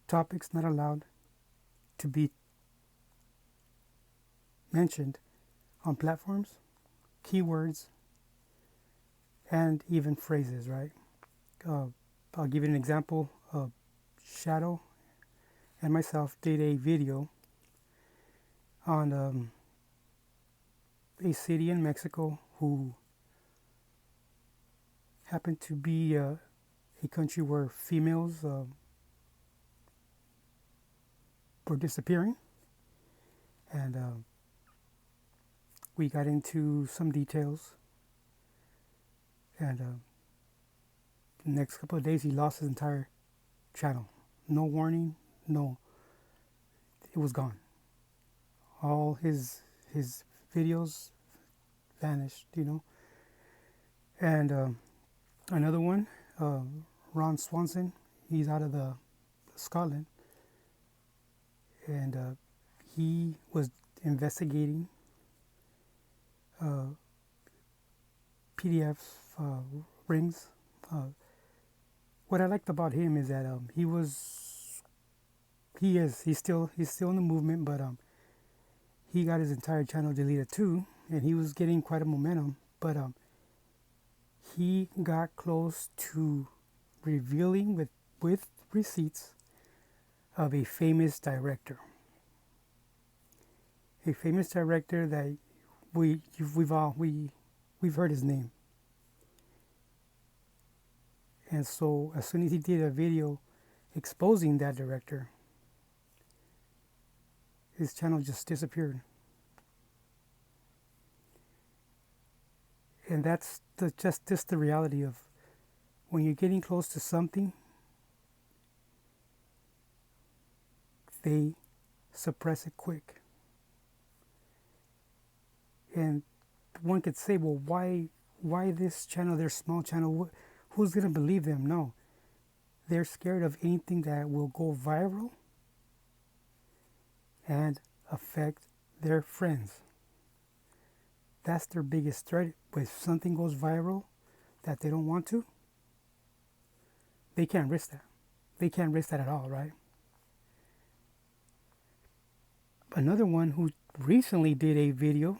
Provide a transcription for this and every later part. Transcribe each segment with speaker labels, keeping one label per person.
Speaker 1: topics not allowed to be mentioned on platforms, keywords, and even phrases, right? Uh, I'll give you an example. Shadow and myself did a video on a city in Mexico who happened to be a country where females were disappearing. And we got into some details. And the next couple of days, he lost his entire channel. No warning, no. It was gone. All his videos vanished, you know. And another one, Ron Swanson, he's out of the Scotland, and he was investigating PDF rings. What I liked about him is that he's still in the movement, but he got his entire channel deleted too, and he was getting quite a momentum, but he got close to revealing with receipts of a famous director that we've heard his name. And so as soon as he did a video exposing that director, his channel just disappeared. And that's just the reality of when you're getting close to something, they suppress it quick. And one could say, well, why this channel, their small channel, who's going to believe them? No. They're scared of anything that will go viral and affect their friends. That's their biggest threat. If something goes viral that they don't want to, they can't risk that. They can't risk that at all, right? Another one who recently did a video,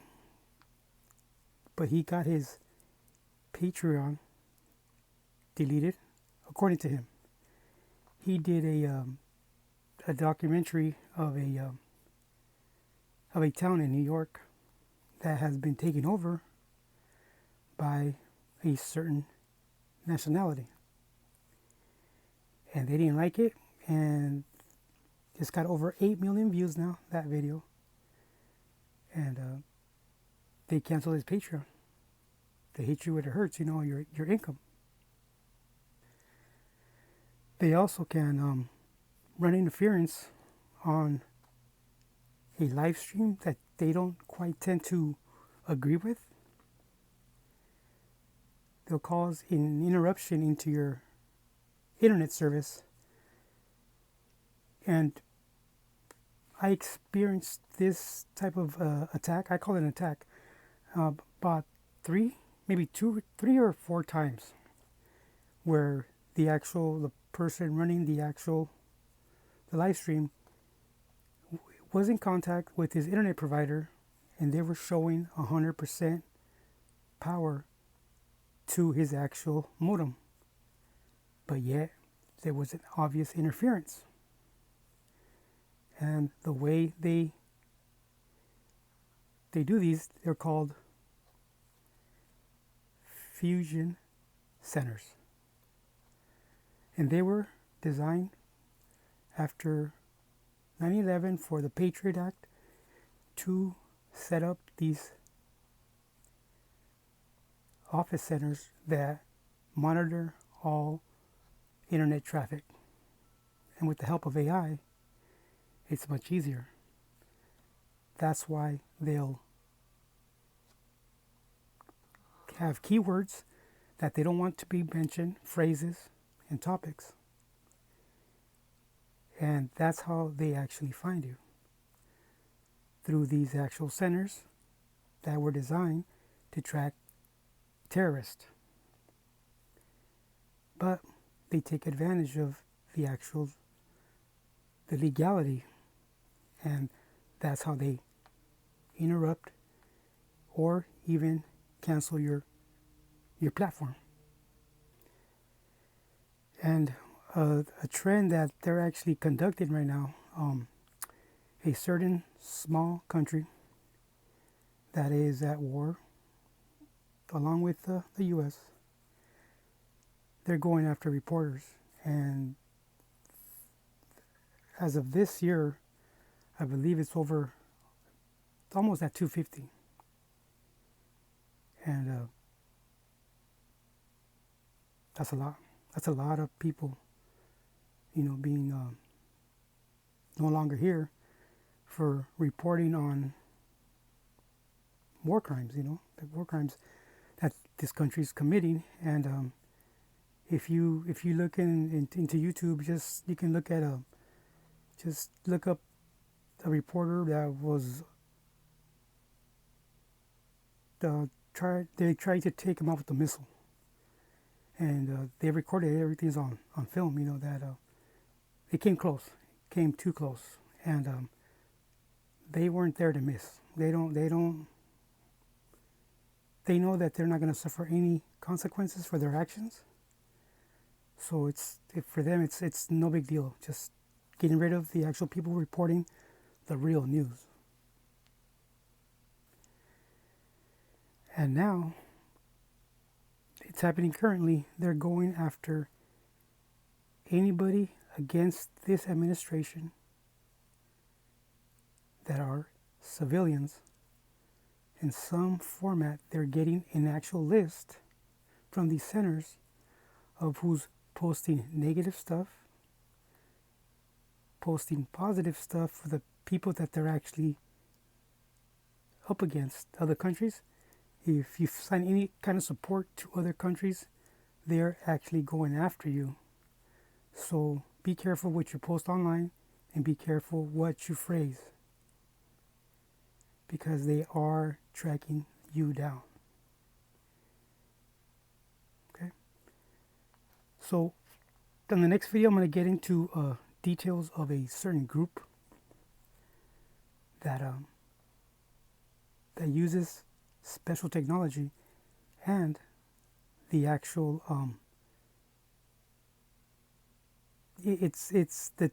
Speaker 1: but he got his Patreon deleted, according to him. He did a documentary of a town in New York that has been taken over by a certain nationality. And they didn't like it, and it's got over 8 million views now, that video. And they canceled his Patreon. They hit you where it hurts, you know, your income. They also can run interference on a live stream that they don't quite tend to agree with. They'll cause an interruption into your internet service. And I experienced this type of attack. I call it an attack. About three or four times, where the person running the live stream was in contact with his internet provider, and they were showing 100% power to his actual modem, but yet there was an obvious interference. And the way they do these, they're called fusion centers. And they were designed after 9/11 for the Patriot Act to set up these office centers that monitor all internet traffic. And with the help of AI, it's much easier. That's why they'll have keywords that they don't want to be mentioned, phrases and topics. And that's how they actually find you, through these actual centers that were designed to track terrorists. But they take advantage of the actual the legality, and that's how they interrupt or even cancel your platform. And a trend that they're actually conducting right now, a certain small country that is at war along with the US, they're going after reporters. And as of this year, I believe it's almost at 250. And that's a lot. That's a lot of people, being no longer here for reporting on war crimes, the war crimes that this country is committing. And if you look into YouTube, you can look at just look up a reporter that was they tried to take him out with a missile, and they recorded it. Everything's on film. That it came close, came too close, and they weren't there to miss. They know that they're not going to suffer any consequences for their actions. So for them it's no big deal. Just getting rid of the actual people reporting the real news. And now it's happening currently. They're going after anybody against this administration that are civilians. In some format, they're getting an actual list from these centers of who's posting negative stuff, posting positive stuff for the people that they're actually up against, other countries. If you sign any kind of support to other countries, they're actually going after you. So be careful what you post online, and be careful what you phrase, because they are tracking you down. Okay? So in the next video, I'm going to get into details of a certain group that uses special technology, and the actual it's the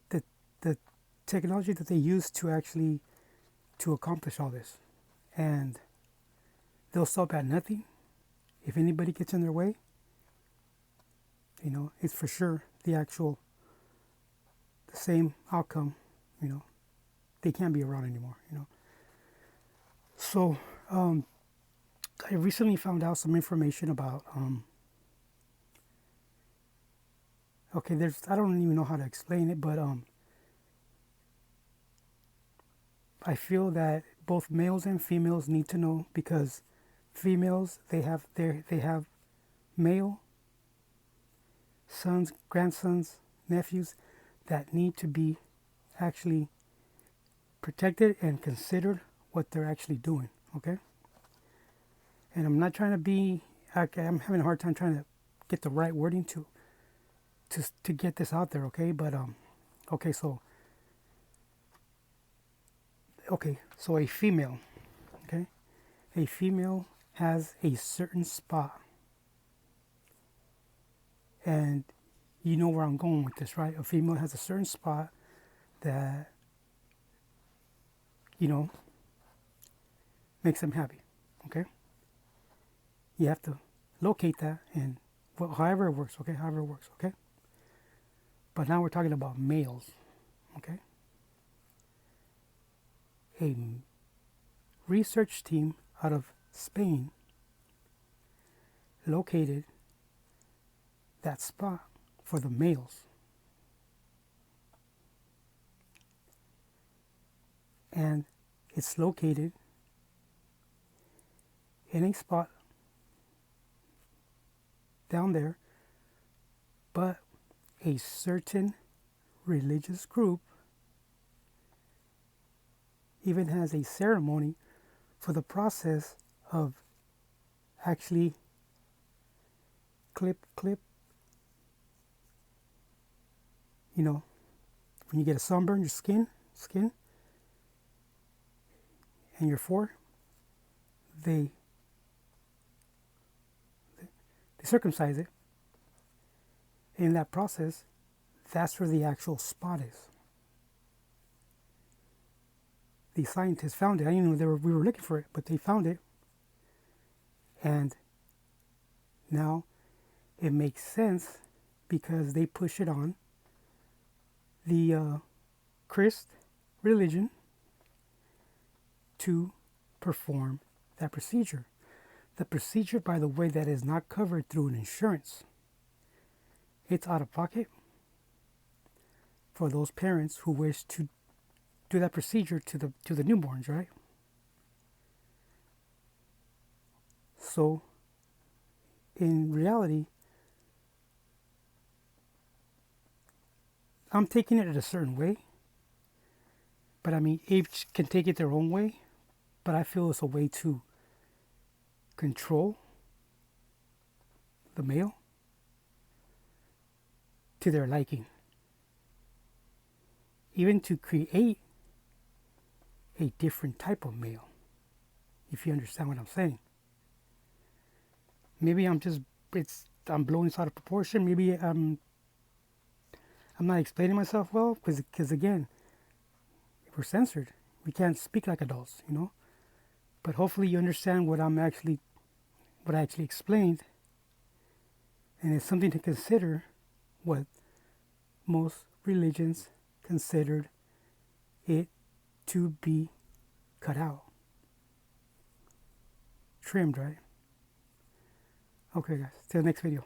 Speaker 1: technology that they use to accomplish all this. And they'll stop at nothing. If anybody gets in their way, it's for sure the same outcome. They can't be around anymore. So I recently found out some information about I don't even know how to explain it, but I feel that both males and females need to know, because females, they have male sons, grandsons, nephews that need to be actually protected and considered what they're actually doing. Okay? And I'm not trying to be, I'm having a hard time trying to get the right wording to get this out there, okay? But so a female, okay? A female has a certain spot. And you know where I'm going with this, right? A female has a certain spot that, makes them happy, okay? You have to locate that, and however it works, okay? However it works, okay? But now we're talking about males, okay? A research team out of Spain located that spot for the males. And it's located in a spot down there, but a certain religious group even has a ceremony for the process of actually clip, when you get a sunburn, your skin, and you're 4, they circumcise it. In that process, that's where the actual spot is. The scientists found it. I didn't know we were looking for it, but they found it. And now it makes sense because they push it on the Christ religion to perform that procedure. The procedure, by the way, that is not covered through an insurance. It's out of pocket for those parents who wish to do that procedure to the newborns, right? So, in reality, I'm taking it in a certain way, but I mean, each can take it their own way, but I feel it's a way to control the male to their liking, even to create a different type of male, if you understand what I'm saying. Maybe I'm blowing this out of proportion. Maybe I'm not explaining myself well, because again, we're censored. We can't speak like adults, you know. But hopefully you understand what I actually explained, and it's something to consider. What most religions considered it to be cut out, trimmed, right? Okay, guys. Till the next video.